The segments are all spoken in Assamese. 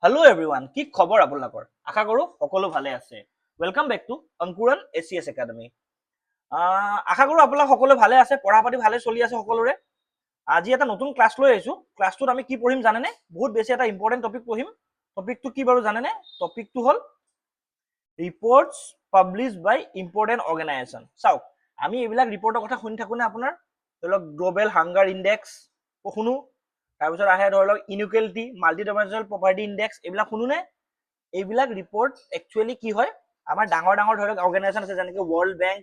Hello everyone, কি খবৰ আপোনালোকৰ? আশা কৰো সকলো ভালে আছে। Welcome back to Ankuran ACS academy. আশা কৰো আপোনালোক সকলো ভালে আছে, পঢ়া পাতি ভালে চলি আছে সকলোৰে। আজি এটা নতুন ক্লাছ লৈ আহিছো। ক্লাছটোত আমি কি পঢ়িম জানেনে? বহুত বেছি এটা ইম্পৰ্টেন্ট টপিক পঢ়িম। টপিকটো কি বাৰু জানেনে? টপিকটো হ'ল ৰিপৰ্টছ পাব্লিছড বাই ইম্পৰ্টেন্ট অৰ্গেনাইজেশ্যন। চাওক, আমি এইবিলাক ৰিপৰ্টৰ কথা শুনি থাকোনে আপোনাৰ? ধৰি লওক গ্ল'বেল হাংগাৰ ইণ্ডেক্স শুনো, তাৰপিছত আহে ধৰি লওক inequality, multi dimensional property index, এইবিলাক শুনোনে? এইবিলাক ৰিপৰ্ট একচুৱেলি কি হয়, আমাৰ ডাঙৰ ডাঙৰ ধৰি লওক অৰ্গেনাইজেশ্যন আছে, যেনেকৈ world bank,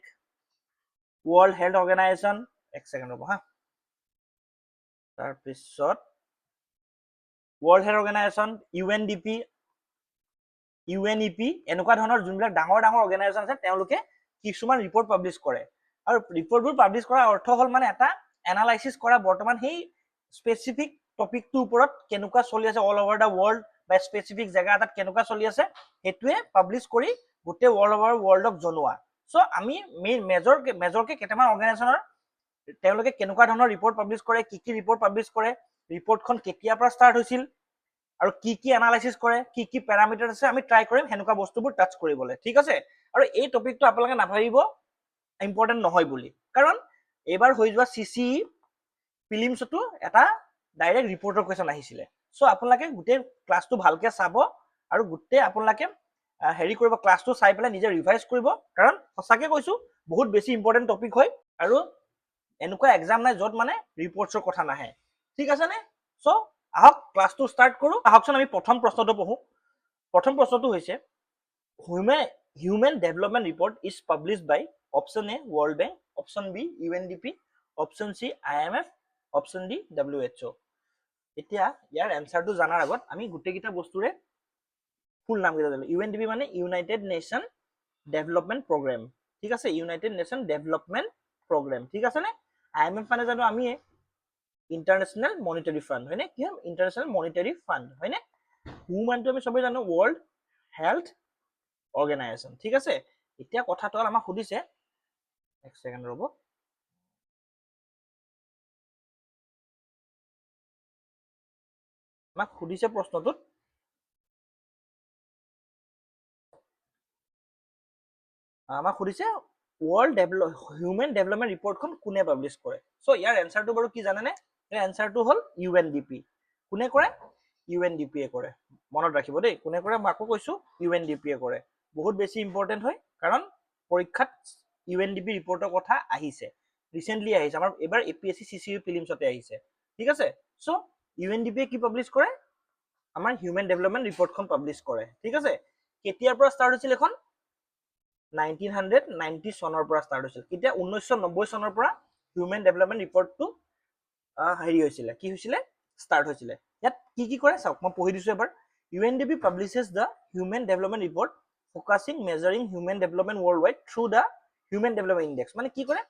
world health organisation, এক ছেকেণ্ড ৰ'ব হা, তাৰপিছত ৱৰ্ল্ড হেল্থ অৰ্গেনাইজেশ্যন, ইউএনইপি, এনেকুৱা ধৰণৰ যোনবিলাক ডাঙৰ ডাঙৰ অৰ্গেনাইজেশ্যন আছে, তেওঁলোকে কিছুমান ৰিপৰ্ট পাব্লিছ কৰে। আৰু ৰিপৰ্টবোৰ পাব্লিছ কৰাৰ অৰ্থ হ'ল মানে এটা এনালাইচিছ কৰা বৰ্তমান সেই স্পেচিফিক টপিকটোৰ ওপৰত কেনেকুৱা চলি আছে অল অভাৰ দ্য ৱৰ্ল্ড, বা স্পেচিফিক জেগা এটাত কেনেকুৱা চলি আছে সেইটোৱে পাব্লিছ কৰি গোটেই অল অভাৰ ৱৰ্ল্ডক জনোৱা। চ' আমি মেজৰকে কেইটামান অৰ্গেনাইজেশ্যনৰ তেওঁলোকে কেনেকুৱা ধৰণৰ ৰিপৰ্ট পাব্লিছ কৰে, কি কি ৰিপৰ্ট পাব্লিছ কৰে, ৰিপৰ্টখন কেতিয়াৰ পৰা ষ্টাৰ্ট হৈছিল, আৰু কি কি এনালাইচিছ কৰে, কি কি পেৰামিটাৰ আছে, আমি ট্ৰাই কৰিম সেনেকুৱা বস্তুবোৰ টাচ কৰিবলৈ, ঠিক আছে? আৰু এই টপিকটো আপোনালোকে নাভাবিব ইম্পৰ্টেণ্ট নহয় বুলি, কাৰণ এইবাৰ হৈ যোৱা CCE প্ৰিলিমছতো এটা ডাইৰেক্ট ৰিপৰ্টৰ কুৱেশ্যন আহিছিলে। চ' আপোনালোকে গোটেই ক্লাছটো ভালকে চাব আৰু গোটেই আপোনালোকে হেৰি কৰিব, ক্লাছটো চাই পেলাই নিজে ৰিভাইজ কৰিব, কাৰণ সঁচাকে কৈছো বহুত বেছি ইম্পৰ্টেণ্ট টপিক হয়, আৰু এনেকুৱা এক্সাম নাই য'ত মানে ৰিপৰ্টছৰ কথা নাহে, ঠিক আছে নে? চ' আহক ক্লাছটো ষ্টাৰ্ট কৰো। আহকচোন আমি প্ৰথম প্ৰশ্নটো পঢ়ো। প্ৰথম প্ৰশ্নটো হৈছে human development report is published by option A world bank, option B UNDP, option C IMF, option D WHO। এতিয়া ইয়াৰ এনচাৰটো জানাৰ আগত আমি গোটেইকেইটা বস্তুৰে ফুল নাম কেইটা জানো। UNDP মানে ইউনাইটেড নেশ্যন ডেভেলপমেণ্ট প্ৰগ্ৰেম, ঠিক আছে? ইউনাইটেড নেশ্যন ডেভেলপমেণ্ট প্ৰগ্ৰেম, ঠিক আছে নে? IMF মানে জানো আমি ইণ্টাৰনেশ্যনেল মনিটাৰী ফাণ্ড, হয়নে? কি হয়? ইণ্টাৰনেশ্যনেল মনিটাৰী ফাণ্ড, হয়নে? WHO মানটো আমি সবেই জানো ৱৰ্ল্ড হেল্থ অৰ্গেনাইজেশ্যন, ঠিক আছে? এতিয়া কথাটো হ'ল আমাক সুধিছে, এক ছেকেণ্ড ৰ'ব, আমাক সুধিছে প্ৰশ্নটোত আমাক সুধিছে হিউমেন ডেভেলপমেণ্ট ৰিপৰ্টখন কোনে পাব্লিছ কৰে। চ' ইয়াৰ এনচাৰটো বাৰু কি জানেনে? ইয়াৰ এনচাৰটো হ'ল UNDP। কোনে কৰে? UNDPয়ে কৰে। মনত ৰাখিব দেই, কোনে কৰে মই আকৌ কৈছো, UNDPয়ে কৰে। বহুত বেছি ইম্পৰ্টেণ্ট হয়, কাৰণ পৰীক্ষাত UNDP ৰিপৰ্টৰ কথা আহিছে, ৰিচেণ্টলি আহিছে, আমাৰ এইবাৰ APSC CCE প্ৰিলিমছতে আহিছে, ঠিক আছে? চ' UNDPয়ে কি পাব্লিছ কৰে? আমাৰ হিউমেন ডেভেলপমেণ্ট ৰিপৰ্টখন পাব্লিছ কৰে, ঠিক আছে? কেতিয়াৰ পৰা ষ্টাৰ্ট হৈছিল এখন? 1990 চনৰ পৰা ষ্টাৰ্ট হৈছিল। এতিয়া 1990 চনৰ পৰা হিউমেন ডেভেলপমেণ্ট ৰিপৰ্টটো হেৰি হৈছিলে, কি হৈছিলে? ষ্টাৰ্ট হৈছিলে। ইয়াত কি কি কৰে চাওক, মই পঢ়ি দিছো এবাৰ। UNDP publishes the human development report focusing measuring human development world wide through the human development index. মানে কি কৰে?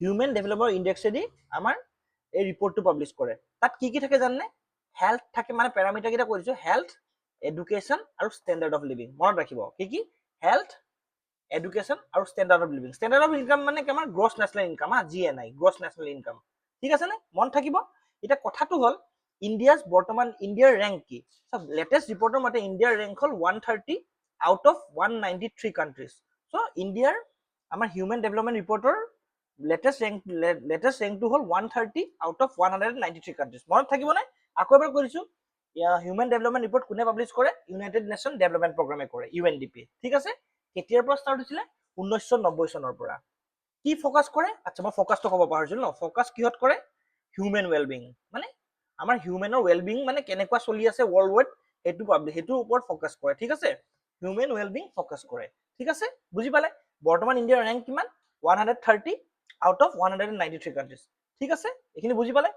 হিউমেন ডেভেলপমেণ্ট ইণ্ডেক্সেদি আমাৰ এই ৰিপৰ্টটো পাব্লিছ কৰে। তাত কি কি থাকে জানে? হেল্থ থাকে, মানে পেৰামিটাৰ কেইটা কৈ দিছো, হেল্থ, এডুকেশ্যন আৰু ষ্টেণ্ডাৰ্ড অফ লিভিং। মনত ৰাখিব কি কি? হেল্থ, এডুকেশ্যন আৰু standard of living. Standard of income মানে কি? আমাৰ gross national income, GNI, gross national income, ঠিক আছে নে? মন থাকিব। এতিয়া কথাটো হ'ল ইণ্ডিয়াৰ ৰেংক কি? লেটেষ্ট ৰিপৰ্টৰ মতে ইণ্ডিয়াৰ ৰেংক হ'ল 130 আউট অফ 193 কাণ্ট্ৰিজ। চ' ইণ্ডিয়াৰ আমাৰ হিউমেন ডেভেলপমেণ্ট ৰিপৰ্টৰ লেটেষ্ট ৰেংকটো হ'ল 130 আউট অফ 193 কাণ্ট্ৰিজ। মনত থাকিবনে? আকৌ এবাৰ কৈ দিছো, হিউমেন ডেভেলপমেণ্ট ৰিপৰ্ট কোনে পাব্লিছ কৰে? ইউনাইটেড নেশ্যন ডেভেলপমেণ্ট প্ৰগ্ৰেমে কৰে, UNDP, ঠিক আছে? কেতিয়াৰ পৰা ষ্টাৰ্ট হৈছিলে? 1990 চনৰ পৰা। কি ফ'কাছ কৰে? আচ্ছা, মই ফ'কাছটো ক'ব পাহৰিছিলো ন। ফ'কাছ কিহত কৰে? হিউমেন ৱেলবিং, মানে আমাৰ হিউমেনৰ ৱেলবিং মানে কেনেকুৱা চলি আছে ৱৰ্ল্ড ৱাইড, সেইটোৰ ওপৰত ফ'কাছ কৰে, ঠিক আছে? হিউমেন ৱেলবিং ফ'কাছ কৰে, ঠিক আছে? বুজি পালে? বৰ্তমান ইণ্ডিয়াৰ ৰেংক কিমান? 130 আউট অফ 193 কাণ্ট্ৰিজ, ঠিক আছে? এইখিনি বুজি পালে?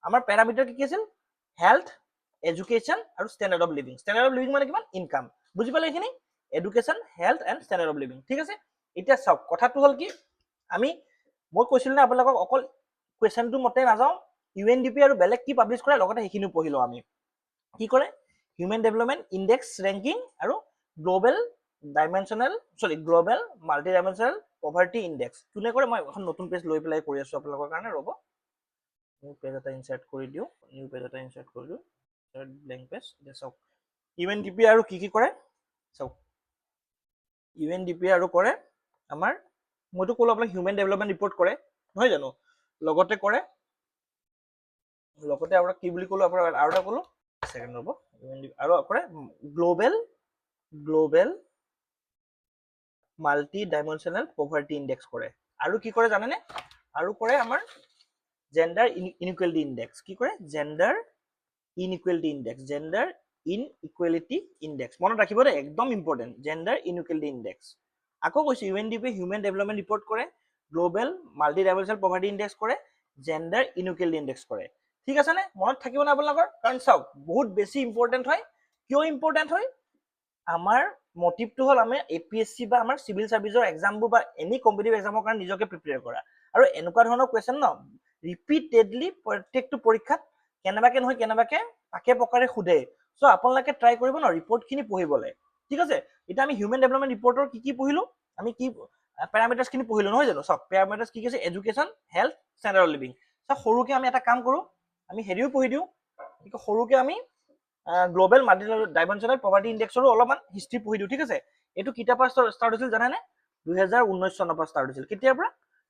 আমাৰ পেৰামিটাৰ কি কি আছিল? হেল্থ, এডুকেশ্যন আৰু standard of living. Standard of living মানে কিমান? ইনকাম। বুজি পালে এইখিনি? Education, health and standard of living, ঠিক আছে? এতিয়া চাওক, কথাটো হ'ল কি, মই কৈছিলো নে আপোনালোকক অকল কুৱেশ্যনটো মতে নাযাওঁ, UNDP আৰু বেলেগ কি পাব্লিছ কৰে লগতে সেইখিনিও পঢ়ি লওঁ আমি। কি কৰে? হিউমেন ডেভেলপমেণ্ট ইণ্ডেক্স ৰেংকিং আৰু global multi dimensional poverty index. কোনে কৰে? মই এখন নতুন পেজ লৈ পেলাই কৰি আছো আপোনালোকৰ কাৰণে, ৰ'ব। নিউ পেজ এটা ইনচাৰ্ট কৰি দিওঁ, ব্লেংক পেজ। এতিয়া চাওক, UNDP আৰু কি কৰে চাওক UNDP আৰু কৰে আমাৰ মইতো ক'লো আপোনাক হিউমেন ডেভেলপমেণ্ট ৰিপৰ্ট কৰে নহয় জানো লগতে কৰে লগতে আপোনাক কি বুলি ক'লো আপোনাৰ আৰু এটা ক'লো সেকেন্ড ৰ'ব আৰু কৰে global multi dimensional poverty index কৰে আৰু কি কৰে জানেনে আৰু কৰে আমাৰ জেন্ডাৰ ইনইকুৱেলিটি ইনডেক্স কি কৰে জেন্ডাৰ ইনইকুৱেলিটি ইনডেক্স মনত ৰাখিব দেই একদম ইম্পৰ্টেণ্ট জেন্ডাৰ ইনইকুৱেলিটি ইনডেক্স আকৌ কৈছো UNDP হিউমেন ডেভেলপমেণ্ট ৰিপৰ্ট কৰে global multi dimensional poverty index কৰে জেন্ডাৰ ইনইকুৱেলিটি ইনডেক্স কৰে ঠিক আছে নে মনত থাকিব না আপোনালোকৰ কাৰণ চাওক বহুত বেছি ইম্পৰ্টেণ্ট হয় কিয় ইম্পৰ্টেণ্ট হয় আমাৰ মোটিভটো হ'ল আমি APSC বা আমাৰ সিভিল সাৰ্ভিসৰ এক্সামবোৰ বা এনি কম্পিটিটিভ এক্সামৰ কাৰণে নিজকে প্ৰিপেয়াৰ কৰা আৰু এনেকুৱা ধৰণৰ কোৱেশ্চন ন ৰিপিটেডলি প্ৰত্যেকটো পৰীক্ষাত কেনেবাকে নহয় কেনেবাকে পাকে পকাৰে খুদে সো আপোনালোকে ট্ৰাই কৰিব ন ৰিপৰ্টখিনি পঢ়িবলৈ ঠিক আছে এটা আমি হিউমেন ডেভেলপমেণ্ট ৰিপৰ্টৰ কি পঢ়িলো আমি কি প্যাৰামিটাৰছ খিনি পঢ়িলো নহয় জানো সব প্যাৰামিটাৰছ কি আছে education health standard of living so সৰুকে আমি এটা কাম কৰো আমি হেৰিও পঢ়ি দিও কি সৰুকে আমি গ্লোবেল মাল্টি ডাইমেনশনাল পভাৰ্টি ইনডেক্সৰো অলপমান হিষ্ট্ৰী পঢ়ি দিও ঠিক আছে এইটো কিতাৰ পৰা ষ্টাৰ্ট হৈছিল জানেনে 2019 চনৰ পৰা ষ্টাৰ্ট হৈছিল কেতিয়াৰ পৰা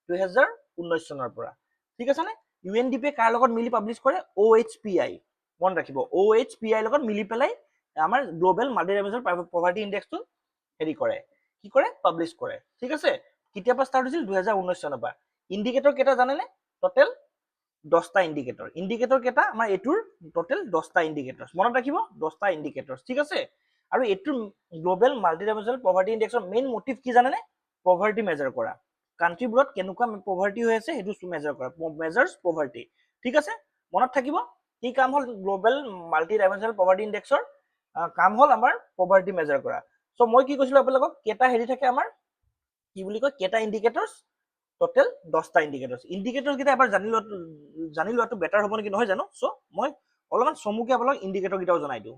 2019 চনৰ পৰা ঠিক আছে নে UNDP কাৰ লগত মিলি পাবলিশ কৰে OHPI মন ৰাখিব OHPI লগত মিলি পেলাই আমাৰ গ্লোবেল মাল্টি ডাইমেনশনাল পভাৰ্টি ইনডেক্সটো হেৰি কৰে কি কৰে পাবলিশ কৰে ঠিক আছে কেতিয়াৰ পৰা ষ্টাৰ্ট হৈছিল 2019 চনৰ পৰা ইন্ডিকেটৰ কেটা জানেনে টোটেল 10টা ইন্ডিকেটৰ কেটা আমাৰ এটোৰ টোটেল 10টা ইন্ডিকেটৰস মনত ৰাখিব 10টা ইন্ডিকেটৰস ঠিক আছে আৰু এটোৰ গ্লোবেল মাল্টি ডাইমেনশনাল পভাৰ্টি ইনডেক্সৰ মেইন মোটিভ কি জানেনে পভাৰ্টি মেজাৰ কৰা কান্ট্ৰিবোৰত কেনেকুৱা পভাৰ্টি হৈ আছে হেতু মেজাৰ কৰা মেজাৰ্স পভাৰ্টি ঠিক আছে মনত থাকিব কি কাম হল গ্লোবেল মাল্টি ডাইমেনশনাল পভাৰ্টি ইনডেক্সৰ কাম হল আমাৰ পভাৰ্টি মেজাৰ কৰা সো মই কি কৈছিলো আপোনালোকক কেটা হেৰি থাকে আমাৰ কি বুলি কয় কেটা ইন্ডিকেটৰস টোটেল 10টা ইন্ডিকেটৰস কেটা এবাৰ জানি লোৱাটো বেটাৰ হ'ব নেকি নহয় জানো সো মই অলপমান চমুকে আপোনাক ইন্ডিকেটৰ কেটাও জনাই দিও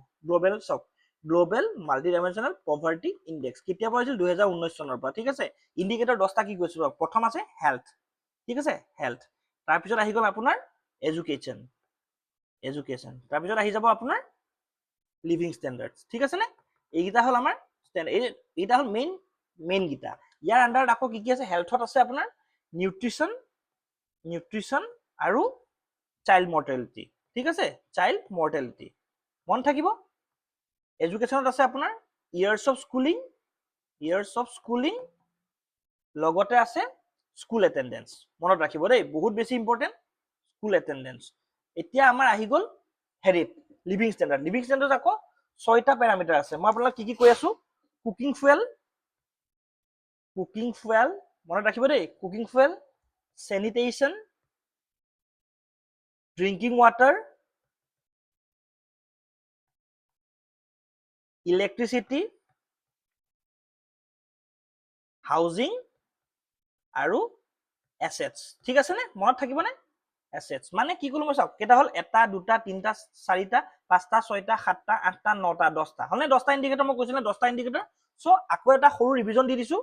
global multi dimensional poverty index কেতিয়া পৰা হৈছিল 2019 চনৰ পৰা ঠিক আছে ইন্ডিকেটৰ 10টা কি কৈছো প্ৰথম আছে হেল্থ ঠিক আছে হেল্থ তাৰ পিছত আহি গল আপোনাৰ এডুকেশ্যন তাৰ পিছত আহি যাব আপোনাৰ লিভিং ষ্টেণ্ডাৰ্ডছ ঠিক আছে নে এইগিটা হল আমাৰ এইটা হল মেইন গিটা ইয়াৰ আন্ডাৰত আকৌ কি আছে হেল্থত আছে আপোনাৰ নিউট্ৰিচন আৰু চাইল্ড মৰ্টেলিটি ঠিক আছে চাইল্ড মৰ্টেলিটি মন থাকিব এডুকেশ্যনত আছে আপোনাৰ ইয়াৰ্স অফ স্কুলিং লগতে আছে স্কুল এটেন্ডেন্স মনত ৰাখিব দেই বহুত বেছি ইম্পৰ্টেন্ট স্কুল এটেন্ডেন্স এতিয়া আমাৰ আহি গল হেৰিত লিভিং ষ্টেণ্ডাৰ্ড আকৌ 6টা প্যাৰামিটাৰ আছে মই আপোনাক কি কৈ আছো কুকিং ফুয়েল মনত ৰাখিব দেই cooking fuel sanitation drinking water electricity housing আৰু assets ঠিক আছে নে মনত থাকিব নে assets মানে কি কলো মই চাওক কেটা হল এটা দুটা তিনটা চাৰিটা পাঁচটা ছয়টা সাতটা আঠটা নটা 10টা হলনে 10টা ইন্ডিকেটৰ মই কৈছিলো 10টা ইন্ডিকেটৰ সো আকৌ এটা সৰু ৰিভিজন দি দিছো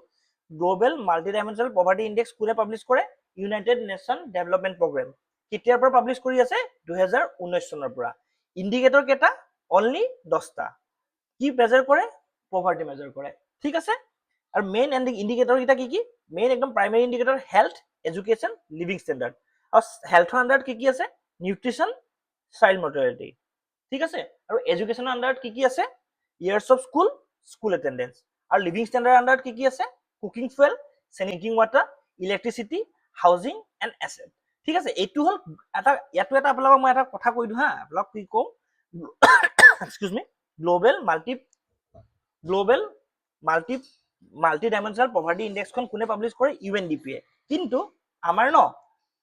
global multi dimensional poverty index কোনে পাবলিশ কৰে ইউনাইটেড নেশ্যন ডেভেলপমেন্ট প্ৰগ্ৰাম কেতিয়াৰ পৰা পাবলিশ কৰি আছে 2019 চনৰ পৰা ইন্ডিকেটৰ কেটা অনলি 10টা কি মেজাৰ কৰে পভাৰ্টি মেজাৰ কৰে ঠিক আছে আৰু মেইন ইন্ডিকেটৰ কেটা কি মেইন একদম primary indicator health education living standard আৰু হেল্থৰ আন্ডাৰত কি আছে নিউট্ৰিচন চাইল্ড মৰ্টেলিটি ঠিক আছে আৰু এডুকেশ্যনৰ আন্ডাৰত কি আছে ইয়াৰ্স অফ স্কুল এটেন্ডেন্স আৰু লিভিং ষ্টেণ্ডাৰ্ড আন্ডাৰত কি আছে cooking fuel drinking water electricity housing and asset ঠিক আছে এইটো হল এটা ইয়াতো এটা আপোনালোকক মই এটা কথা কৈ দিও হা আপোনালোক কি কম এক্সকিউজ মি গ্লোবেল মাল্টি ডাইমেনশনাল পভাৰ্টি ইনডেক্সখন কোনে পাবলিশ কৰে UNDP কিন্তু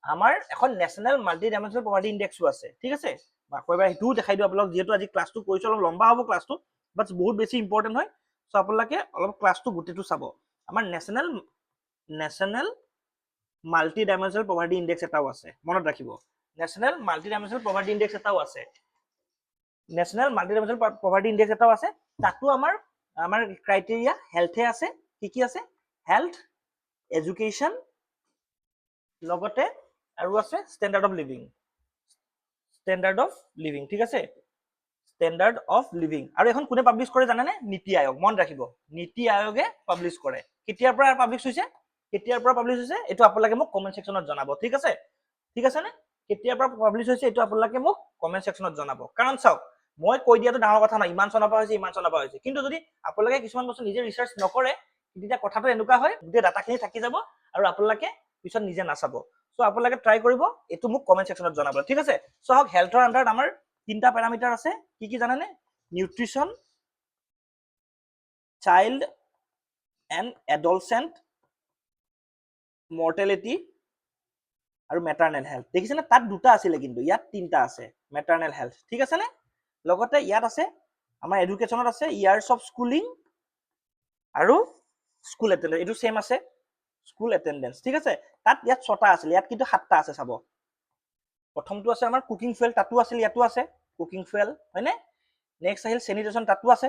আমাৰ এখন নেশ্যনেল মাল্টি ডাইমেনশনাল পভাৰ্টি ইনডেক্সও আছে ঠিক আছে আকৌ এবাৰ হেতুও দেখাই দিও আপোনালোক যেহেতু আজি ক্লাসটো কৰিছো অলপ লম্বা হ'ব ক্লাসটো বাট বহুত বেছি ইম্পৰ্টেন্ট হয় সো আপোনালোকে অলপ ক্লাসটো গুটেটো চাব আমাৰ national multi dimensional poverty index এটাও আছে মনত ৰাখিব national multi dimensional poverty index এটাও আছে তাতো আমাৰ ক্ৰাইটেৰিয়া হেল্থে আছে কি আছে হেল্থ এডুকেশ্যন লগতে আৰু আছে ষ্টেণ্ডাৰ্ড অফ লিভিং ঠিক আছে ষ্টেণ্ডাৰ্ড অফ লিভিং। আৰু এখন কোনে পাব্লিছ কৰে জানেনে? নীতি আয়োগ। মন ৰাখিব, নীতি আয়োগে পাব্লিছ কৰে। কেতিয়াৰ পৰা পাব্লিছ হৈছে? এইটো আপোনালোকে মোক কমেণ্ট ছেকশ্যনত জনাব। ঠিক আছে নে? কেতিয়াৰ পৰা পাব্লিছ হৈছে এইটো আপোনালোকে মোক কমেণ্ট ছেকশ্যনত জনাব। কাৰণ চাওক, মই কৈ দিয়াটো ডাঙৰ কথা নহয়, ইমান চনৰ পৰা হৈছে, কিন্তু যদি আপোনালোকে কিছুমান বস্তু নিজে ৰিচাৰ্চ নকৰে তেতিয়া কথাটো এনেকুৱা হয়, গোটেই ডাটাখিনি থাকি যাব আৰু আপোনালোকে পিছত নিজে নাচাব। চ' আপোনালোকে ট্ৰাই কৰিব, এইটো মোক কমেণ্ট ছেকশ্যনত জনাব। ঠিক আছে? চ' হওক, হেল্থৰ আণ্ডাৰত আমাৰ 3টা পেৰামিটাৰ আছে। কি জানেনে? Nutrition, child and adolescent mortality আৰু মেটাৰনেল হেল্থ। দেখিছেনে? তাত 2টা আছিলে, কিন্তু ইয়াত 3টা আছে। মেটাৰনেল হেল্থ, ঠিক আছে নে? লগতে ইয়াত আছে আমাৰ এডুকেশ্যনত আছে ইয়াৰ্ছ অফ স্কুলিং আৰু স্কুল এটেণ্ডেন্স। এইটো সেম আছে, স্কুল এটেণ্ডেন্স। ঠিক আছে? তাত ইয়াত 6টা আছিলে, ইয়াত কিন্তু 7টা আছে। চাব, প্ৰথমটো আছে আমাৰ কুকিং ফুৱেল, তাতো আছিল, ইয়াতো আছে কুকিং ফুৱেল, হয়নে? নেক্সট আহিল চেনিটেশ্যন, তাতো আছে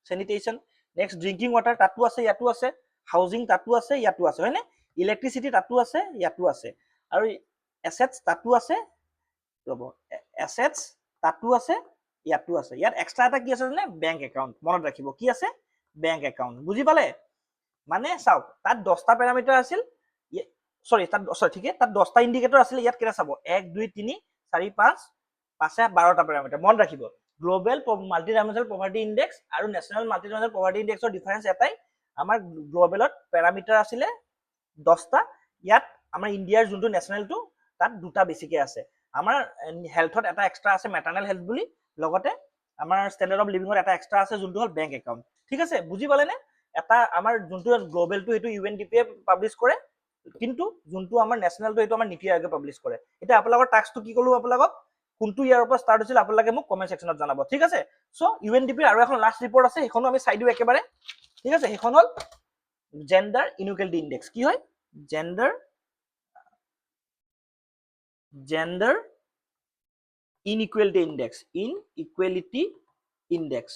চেনিটেশ্যন। নেক্সট ড্ৰিংকিং ৱাটাৰ, তাতো আছে, ইয়াতো আছে। হাউজিং, তাতো আছে, ইয়াতো আছে, হয়নে? ইলেক্ট্ৰিচিটি, তাতো আছে, ইয়াতো আছে। আৰু এছেটছ, তাতো আছে, ৰ'ব, এছেটছ তাতো আছে, ইয়াতো আছে। ইয়াত এক্সট্ৰা এটা কি আছে জানে? Bank account. মনত ৰাখিব, কি আছে? Bank account. বুজি পালে? মানে চাওক, তাত 10টা পেৰামিটাৰ আছিল, ঠিকে, তাত 10টা ইণ্ডিকেটৰ আছিলে। ইয়াত কেইটা চাব? 1 2 3 4 5 5 12টা পেৰামিটাৰ। মনত ৰাখিব, global multi dimensional poverty index আৰু নেশ্যনেল মাল্টি ডাইমেনশ্যনেল পভাৰ্টি ইণ্ডেক্সৰ ডিফাৰেঞ্চ এটাই, আমাৰ গ্ল'বেলত পেৰামিটাৰ আছিলে 10টা। ইয়াত আমাৰ ইণ্ডিয়াৰ যোনটো নেশ্যনেলটো, তাত 2টা বেছিকে আছে। আমাৰ হেল্থত এটা এক্সট্ৰা আছে, মেটাৰনেল হেল্থ বুলি। লগতে আমাৰ ষ্টেণ্ডাৰ্ড অফ লিভিঙত এটা এক্সট্ৰা আছে, যোনটো হ'ল বেংক একাউণ্ট। ঠিক আছে? বুজি পালেনে? এটা আমাৰ যোনটো গ্ল'বেলটো, সেইটো UNDP পাব্লিছ কৰে, কিন্তু যোনটো আমাৰ নেশ্যনেলটো, সেইটো আমাৰ নীতি আয়োগে পাব্লিছ কৰে। এতিয়া আপোনালোকৰ টাস্কটো কি ক'লো আপোনালোকক? কোনটো ইয়াৰৰ পৰা ষ্টাৰ্ট হৈছিল আপোনালোকে মোক কমেণ্ট ছেকশ্যনত জনাব। ঠিক আছে? চ' UNDP আৰু এখন লাষ্ট ৰিপৰ্ট আছে, সেইখনো আমি চাই দিওঁ একেবাৰে। ঠিক আছে? সেইখন হ'ল জেণ্ডাৰ ইনইকুৱেলিটি ইণ্ডেক্স। কি হয়? Gender inequality index.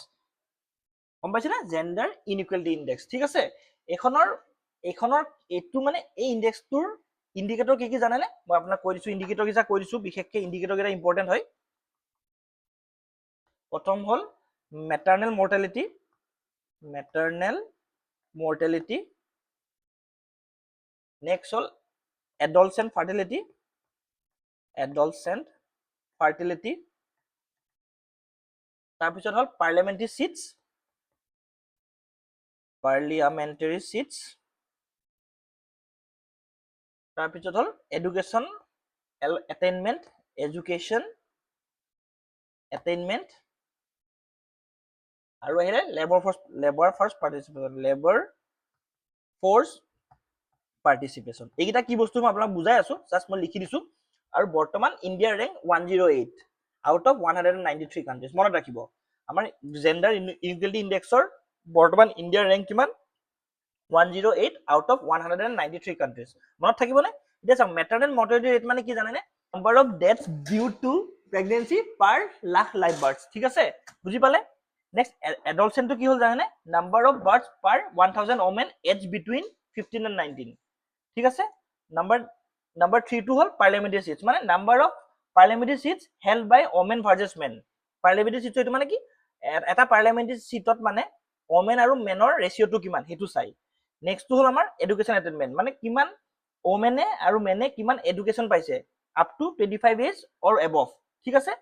গম পাইছে না? Gender inequality index. ঠিক আছে? এইখনৰ এইটো মানে এই ইণ্ডেক্সটোৰ ইণ্ডিকেটৰ কি জানেনে? মই আপোনাক কৈ দিছো, ইণ্ডিকেটৰ কেইটা কৈ দিছো, বিশেষকৈ ইণ্ডিকেটৰ কেইটা ইম্পৰ্টেণ্ট হয়। প্ৰথম হ'ল মেটাৰনেল মৰ্টেলিটি। নেক্সট হ'ল এডলচেণ্ট ফাৰ্টিলিটি। তাৰপিছত হ'ল পাৰ্লিয়ামেণ্টাৰী চিটছ। তাৰপিছত হ'ল এডুকেশ্যন এটেইনমেণ্ট। আৰু আহিলে লেবৰ ফৰ্চ পাৰ্টিচিপেশ্যন। এইকেইটা কি বস্তু মই আপোনাক বুজাই আছো, জাষ্ট মই লিখি দিছো। আৰু বৰ্তমান ইণ্ডিয়াৰ ৰেংক 108 আউট অফ 193 কাণ্ট্ৰিজ। মনত ৰাখিব, আমাৰ জেণ্ডাৰ ইনইকুৱেলিটি ইণ্ডেক্সৰ বৰ্তমান ইণ্ডিয়াৰ ৰেংক কিমান? 108 আউট অফ 193 কাণ্ট্ৰিজ। মনত থাকিবনে? এতিয়া চাওক, মেটাৰনেল মৰ্টেলিটি ৰেট মানে কি জানেনে? Number of deaths due to pregnancy per lakh live births. ঠিক আছে? বুজি পালে? নেক্সট এডলচেণ্টটো কি হ'ল জানেনে? Number of births per 1000 women age between 15 and 19। ঠিক আছে? নাম্বাৰ 3টো হ'ল পাৰ্লিয়ামেণ্টাৰী চিটছ, মানে number of parliamentary seats held by women versus men. Parliamentary seats এইটো মানে কি? এটা পাৰ্লিয়ামেণ্টাৰী চিটত মানে ওমেন আৰু মেনৰ ৰেচিঅ'টো কিমান, সেইটো চাই। নেক্সটটো হ'ল আমাৰ এডুকেশ্যন এটেইনমেণ্ট, মানে কিমান ওমেনে আৰু মেনে কিমান এডুকেশ্যন পাইছে up to 25 age or above. ঠিক আছে?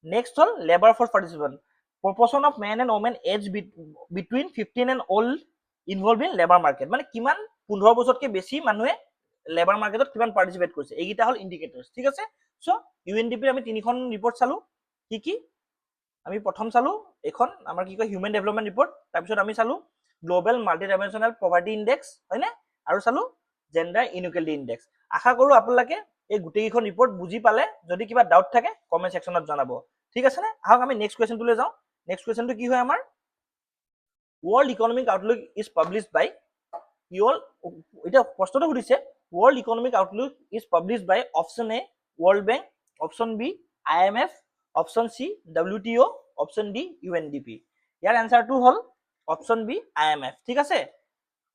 নেক্সট হ'ল labour force participation, proportion of men and women age between 15 and old involve in labour market, মানে কিমান 15 বছৰতকৈ বেছি মানুহে লেবাৰ মাৰ্কেটত কিমান পাৰ্টিচিপেট কৰিছে। এইকেইটা হ'ল ইণ্ডিকেটৰ্ছ। ঠিক আছে? চ' UNDPৰ আমি 3খন ৰিপৰ্ট চালো। কি? আমি প্ৰথম চালো এইখন আমাৰ কি কয় হিউমেন ডেভেলপমেণ্ট ৰিপৰ্ট। তাৰপিছত আমি চালো global multi dimensional poverty index, হয়নে? আৰু চালো জেণ্ডাৰ ইনইকুৱেলিটি ইণ্ডেক্স। আশা কৰো আপোনালোকে এই গোটেইকেইখন ৰিপৰ্ট বুজি পালে। যদি কিবা ডাউট থাকে কমেণ্ট ছেকশ্যনত জনাব। ঠিক আছে নে? আহক আমি নেক্সট কুৱেশ্যনটোলৈ যাওঁ। নেক্সট কুৱেশ্যনটো কি হয় আমাৰ? World economic outlook is published by এতিয়া প্ৰশ্নটো সুধিছে, world economic outlook is published by option A world bank, option B IMF, option C WTO, option D UNDP। ইয়াৰ এনচাৰটো হ'ল অপশ্যন বি IMF। ঠিক আছে?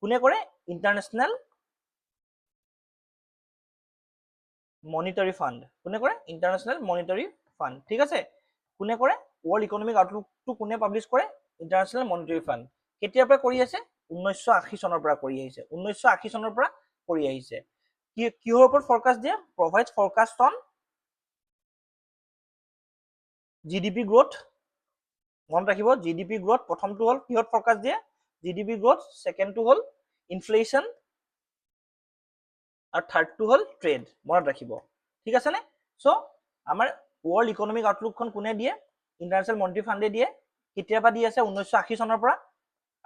কোনে কৰে? International monetary fund. কোনে কৰে? International monetary fund. ঠিক আছে? কোনে কৰে? ৱৰ্ল্ড ইকনমিক আউটলুকটো কোনে পাব্লিছ কৰে? International monetary fund. কেতিয়াৰ পৰা কৰি আছে? 1980 চনৰ পৰা কৰি আহিছে। 1980 চনৰ পৰা কৰি আহিছে। কিহৰ ওপৰত ফৰকাষ্ট দিয়ে? Provide forecast on GDP growth. মনত ৰাখিব, জিডিপি গ্ৰোথ প্ৰথমটো হ'ল কিহত ফৰকাষ্ট দিয়ে? GDP growth. ছেকেণ্ডটো হ'ল ইনফ্লেশ্যন আৰু থাৰ্ডটো হ'ল ট্ৰেড। মনত ৰাখিব, ঠিক আছে নে? চ' আমাৰ ৱৰ্ল্ড ইকনমিক আউটলুকখন কোনে দিয়ে? ইণ্টাৰনেশ্যনেল মনিটাৰী ফাণ্ডে দিয়ে। কেতিয়াৰ পৰা দি আছে? 1980 চনৰ পৰা।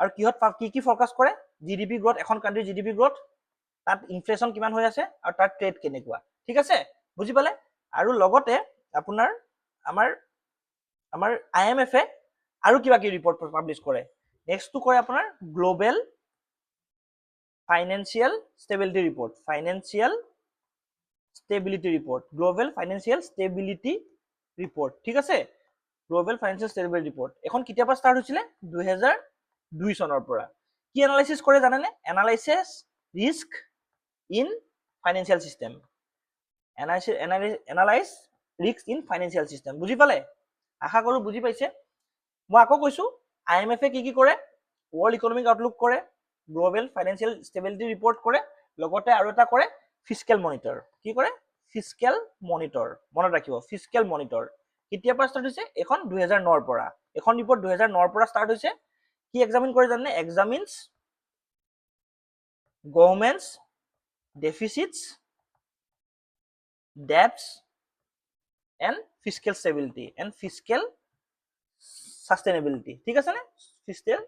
আৰু কিহত কি ফৰকাষ্ট কৰে? জিডিপি গ্ৰোথ, এখন কাণ্ট্ৰিৰ জিডিপি গ্ৰোথ, তাত ইনফ্লেশ্যন কিমান হৈ আছে আৰু তাত ট্ৰেড কেনেকুৱা, ঠিক আছে? বুজি পালে? আৰু লগতে আপোনাৰ আমাৰ IMF আৰু কিবা কিবি ৰিপৰ্ট পাব্লিছ কৰে। নেক্সটটো কৰে আপোনাৰ global financial stability report. Financial stability report, global financial stability report, ঠিক আছে? গ্ল'বেল ফাইনেন্সিয়েল ষ্টেবিলিটি ৰিপৰ্ট এখন কেতিয়াৰ পৰা ষ্টাৰ্ট হৈছিলে? 2002 চনৰ পৰা। কি এনালাইচিছ কৰে জানেনে? Analysis risk in financial system. Analyse risk in financial system. বুজি পালে? আশা কৰো বুজি পাইছে। মই আকৌ কৈছো, IMF কি কৰে? ৱৰ্ল্ড ইকনমিক আউটলুক কৰে, গ্ল'বেল ফাইনেন্সিয়েল ষ্টেবিলিটি ৰিপৰ্ট কৰে, লগতে আৰু এটা কৰে ফিস্কেল মনিটৰ। কি কৰে? Fiscal monitor. মনত ৰাখিব, ফিস্কেল মনিটৰ। কেতিয়াৰ পৰা ষ্টাৰ্ট হৈছে? এখন 2009 পৰা। এখন ৰিপৰ্ট 2009 পৰা ষ্টাৰ্ট হৈছে। কি এক্সামিন কৰে জানে? এক্সামিনছ গভৰ্ণমেণ্টছ ডেফিচিটছ, debts and fiscal stability and fiscal sustainability, ঠিক আছে নে? fiscal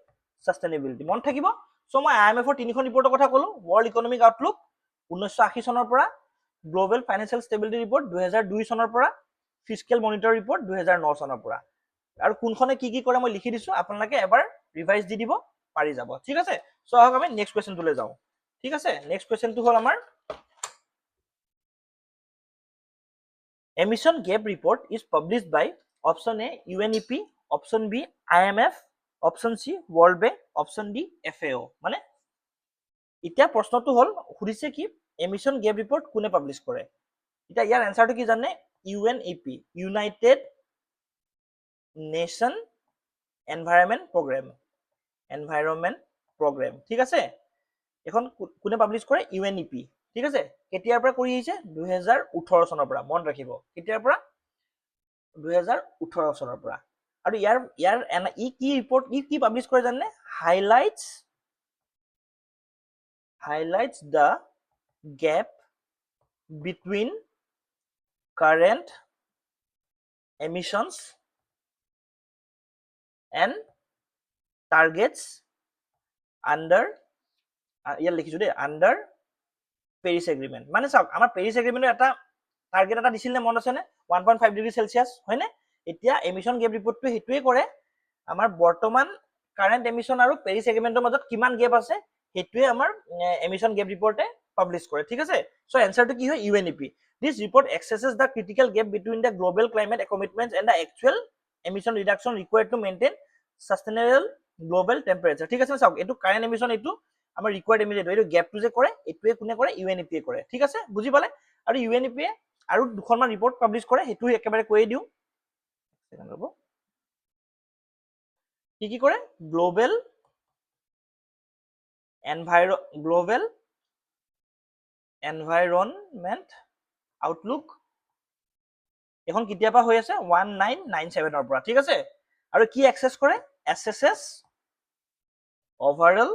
sustainability মন থাকিব। সো মই IMF তিনিখন ৰিপৰ্টৰ কথা ক'লো। ৱৰ্ল্ড ইকনমিক আউটলুক 1980 চনৰ পৰা, গ্ল'বেল ফাইনেন্সিয়েল ষ্টেবিলিটি ৰিপৰ্ট 2002 চনৰ পৰা, ফিস্কেল মনিটৰ ৰিপৰ্ট 2009 চনৰ পৰা। আৰু কোনখনে কি কি কৰে মই লিখি দিছো, আপোনালোকে এবাৰ ৰিভাইজ দি দিব পাৰি যাব, ঠিক আছে? সো আহক আমি নেক্সট কুৱেশ্যনটোলৈ যাওঁ, ঠিক আছে? নেক্সট কুৱেশ্যনটো হ'ল আমাৰ emission gap report is published by option A UNEP, option B IMF, option C World Bank, option D FAO। মানে এতিয়া প্ৰশ্নটো হ'ল সুধিছে কি এমিশন গেপ ৰিপৰ্ট কোনে পাব্লিছ কৰে? এতিয়া ইয়াৰ এনসাৰটো কি জানে? UNEP, United Nation Environment Programme, ঠিক আছে? এখন কোনে পাব্লিছ কৰে? UNEP, ঠিক আছে? কেতিয়াৰ পৰা কৰি আহিছে? 2018 চনৰ পৰা। মন ৰাখিব, কেতিয়াৰ পৰা? 2018 চনৰ পৰা। আৰু ইয়াৰ কি ৰিপৰ্ট কি পাব্লিছ কৰে জানে? highlights the gap between current emissions and targets under ইয়াৰ লিখিছো দেই, আণ্ডাৰ পেৰিছ এগ্ৰিমেণ্ট। মানে চাওক, আমাৰ পেৰিছ এগ্ৰিমেণ্টৰ এটা টাৰ্গেট এটা দিছিল নে? মনত আছে নে? 1.5 ডিগ্ৰী চেলচিয়াছ, হয়নে? এতিয়া এমিশন গেপ ৰিপৰ্টটো সেইটোৱে কৰে, আমাৰ বৰ্তমান কাৰেণ্ট এমিশন আৰু পেৰিছ এগ্ৰিমেণ্টৰ মাজত কিমান গেপ আছে সেইটোৱে আমাৰ এমিশন গেপ ৰিপৰ্টে পাব্লিছ কৰে, ঠিক আছে? সো এনসাৰটো কি হয়? UNEP। This report assesses the critical gap between the global climate commitments and the actual emission reduction required to maintain sustainable global temperature, ঠিক আছে? চাওক, এইটো কাৰেণ্ট এমিশন, এইটো আমাৰ ৰিকুৱাৰ্ড এমিশন, এইটো গেপটো যে কৰে এইটোৱে কোনে কৰে? UNEP কৰে, ঠিক আছে? বুজি পালে? আৰু UNEP আৰু দুখনমান ৰিপৰ্ট পাব্লিছ কৰে, সেইটো একেবাৰে কৈয়ে দিওঁ। কি কৰে? গ্লোবেল এনভাইৰনমেন্ট আউটলুক এখন কেতিয়াৰ পৰা হৈ আছে? 1997 পৰা, ঠিক আছে? আৰু কি এক্সেছ কৰে? এছেছেছ overall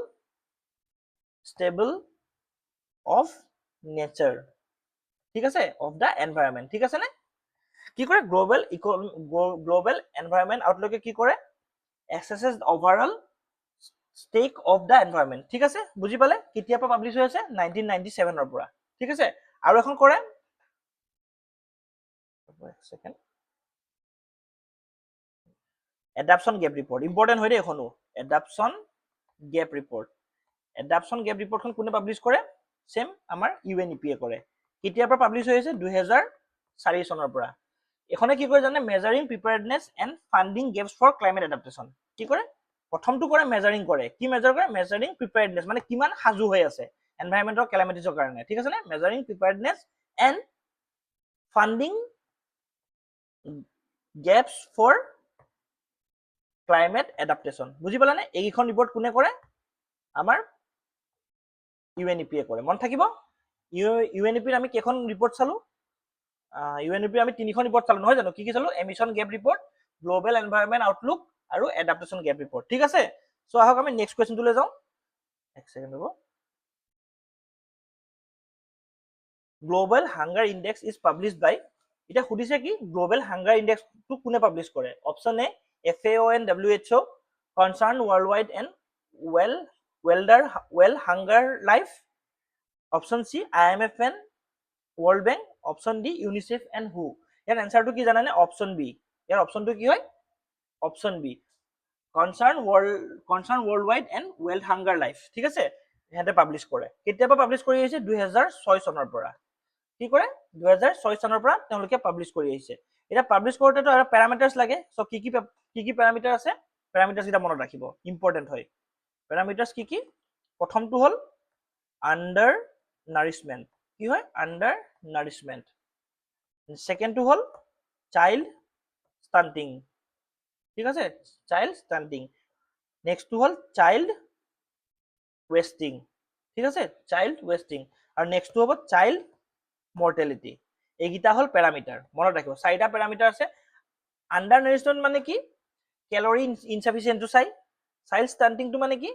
stable of nature, ঠিক আছে? of the environment, ঠিক আছে নে? কি কৰে? গ্লোবেল এনভাইৰনমেন্ট আউটলুকে কি কৰে? এছেছেছ overall state of the environment, ঠিক আছে? বুজি পালে? কেতিয়াৰ পৰা পাব্লিছ হৈ আছে? 1997 পৰা, ঠিক আছে? আৰু এখন কৰে এডাপশ্যন গেপ ৰিপৰ্ট। ইম্পৰ্টেণ্ট হয় দেই এখনো, adaptation gap report. Adaptation gap ৰিপৰ্টখন কোনে পাব্লিছ কৰে? সেম আমাৰ UNEP কৰে। কেতিয়াৰ পৰা পাব্লিছ হৈ আছে? 2004 চনৰ পৰা। এখনে কি কৰে জানে? Measuring preparedness and funding gaps for climate adaptation. কি কৰে? প্ৰথমটো কৰে মেজাৰিং কৰে। কি মেজাৰ কৰে? মেজাৰিং প্ৰিপেয়াৰডনেছ, মানে কিমান সাজু হৈ আছে এনভাইৰনমেন্টৰ কেলামিটিছৰ কাৰণে, ঠিক আছে নে? Measuring preparedness and funding gaps for climate adaptation বুজি পালানে এইখন ৰিপৰ্ট কোনে কৰে আমাৰ ইউএনইপিয়ে কৰে মন থাকিব ইউএনইপিৰ আমি কেইখন ৰিপৰ্ট চালো ইউএনইপিৰ আমি তিনিখন ৰিপৰ্ট চালো নহয় জানো কি চালো emission gap report global environment Outlook আৰু এডাপ্টেশ্যন গেপ ৰিপৰ্ট ঠিক আছে সো আহক আমি নেক্সট কোৱেশ্চনটোলৈ যাওঁ এক সেকেন্ড হ'ব global hunger index is published by এটা সুধিছে কি গ্লোবেল হাংগাৰ ইনডেক্সটো কোনে পাব্লিছ কৰে option A FAO and WHO concerned worldwide and well hunger life option C IMF and World Bank option D UNICEF and WHO ইয়াৰ এনসাৰটো কি জানানে অপচন বি ইয়াৰ অপচনটো কি হয় option B concern worldwide and well hunger life ঠিক আছে ইহঁতে পাব্লিছ কৰে কেতিয়াবা পাব্লিছ কৰি আহিছে 2006 চনৰ পৰা কি কৰে 2006 চনৰ পৰা তেওঁলোকে পাব্লিছ কৰি আহিছে এটা পাব্লিছ কৰোতেতো আৰু প্যাৰামিটাৰস লাগে সো কি প্যাৰামিটাৰ আছে প্যাৰামিটাৰস এটা মনত ৰাখিব ইম্পৰ্টেন্ট হয় প্যাৰামিটাৰস কি প্ৰথমটো হল আন্ডাৰ নাৰিশমেন্ট কি হয় আন্ডাৰ নাৰিশমেন্ট সেকেন্ডটো হল চাইল্ড ষ্টান্টিং ঠিক আছে চাইল্ড ষ্টান্টিং নেক্সটটো হল চাইল্ড ওয়েস্টিং ঠিক আছে চাইল্ড ওয়েস্টিং আৰু নেক্সটটো হ'ব চাইল্ড মৰ্টেলিটি এইগিটা হল প্যাৰামিটাৰ মনত ৰাখিব চাৰিটা প্যাৰামিটাৰ আছে আন্ডাৰ নাৰিশমেন্ট মানে কি ক্যালোৰি ইনসাফিসিয়েন্টটো চাইল্ড ষ্টান্টিংটো মানে কি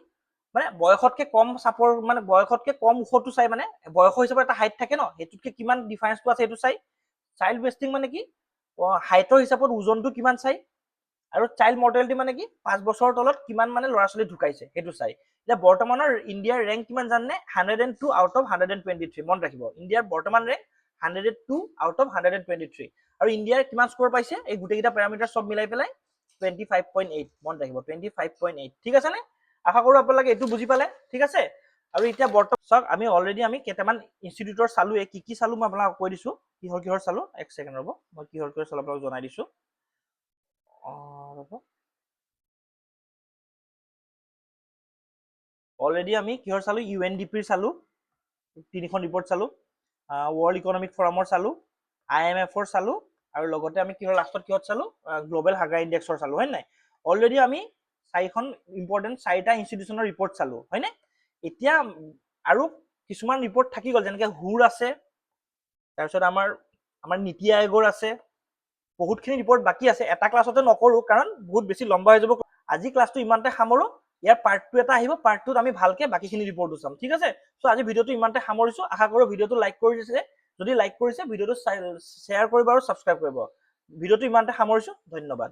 মানে বয়সতকে কম সাপৰ মানে বয়সতকে কম উখটো চাই মানে বয়স হিচাপে এটা হাইট থাকে ন হেতুতকে কিমান ডিফাৰেন্সটো আছে হেতু চাই চাইল্ড ওয়েস্টিং মানে কি হাইটৰ হিচাপত ওজনটো কিমান চাই আৰু চাইল্ড মৰ্টেলিটি মানে কি 5 বছৰৰ তলত কিমান মানে ল'ৰা ছোৱালী ঢুকাইছে হেতু চাই এতিয়া বৰ্তমানৰ ইণ্ডিয়াৰ ৰেংক কিমান জাননে 102 আউট অফ 123 মন ৰাখিব ইণ্ডিয়াৰ বৰ্তমান ৰেংক 102 আউট অফ 123 আৰু ইণ্ডিয়াৰ কিমান স্কোৰ পাইছে এই গুটেকিটা প্যাৰামিটাৰ সব মিলাই পেলাই 25.8 মন ৰাখিব 25.8 ঠিক আছে নে আশা কৰো আপোনালোকে এটো বুজি পালে ঠিক আছে আৰু এতিয়া বৰ্তমান সক আমি অলৰেডি আমি কেটামান ইনষ্টিটিউটৰ চালো কি চালো মই আপোনাক কৈ দিছো কিহৰ চালো এক সেকেন্ড ৰব মই কিহৰ চালো আপোনাক জনাই দিছো অলৰেডি আমি কিহৰ চালো ইউএনডিপিৰ চালো তিনিখন ৰিপৰ্ট চালো ওয়াৰ্ল্ড ইকনমিক ফৰামৰ চালো আইএমএফৰ চালো আৰু লগতে আমি কিহৰ লাষ্টত কিহত চালো গ্লোবেল হাংগাৰ ইনডেক্সৰ চালো হয় নাই অলৰেডি আমি চাৰিখন ইম্পৰ্টেন্ট চাৰিটা ইনষ্টিটিউচনৰ ৰিপৰ্ট চালো হয় নাই এতিয়া আৰু কিছুমান ৰিপৰ্ট থাকি গল যেনেকৈ হুৰ আছে তাৰপিছত আমাৰ নীতি আয়োগৰ আছে বহুতখিনি ৰিপৰ্ট বাকি আছে এটা ক্লাছতে নকৰো কাৰণ বহুত বেছি লম্বা হৈ যাব আজি ক্লাছটো ইমানতে সামৰো ইয়াৰ পাৰ্ট 2 এটা আহিব পাৰ্ট 2 আমি ভালকে বাকিখিনি ৰিপৰ্টটো চাম ঠিক আছে সো আজি ভিডিওটো ইমানতে সামৰিছো আশা কৰো ভিডিওটো লাইক কৰিছে যদি লাইক কৰিছে ভিডিওটো শেয়াৰ কৰিব আৰু সাবস্ক্ৰাইব কৰিব ভিডিওটো ইমানতে সামৰিছো ধন্যবাদ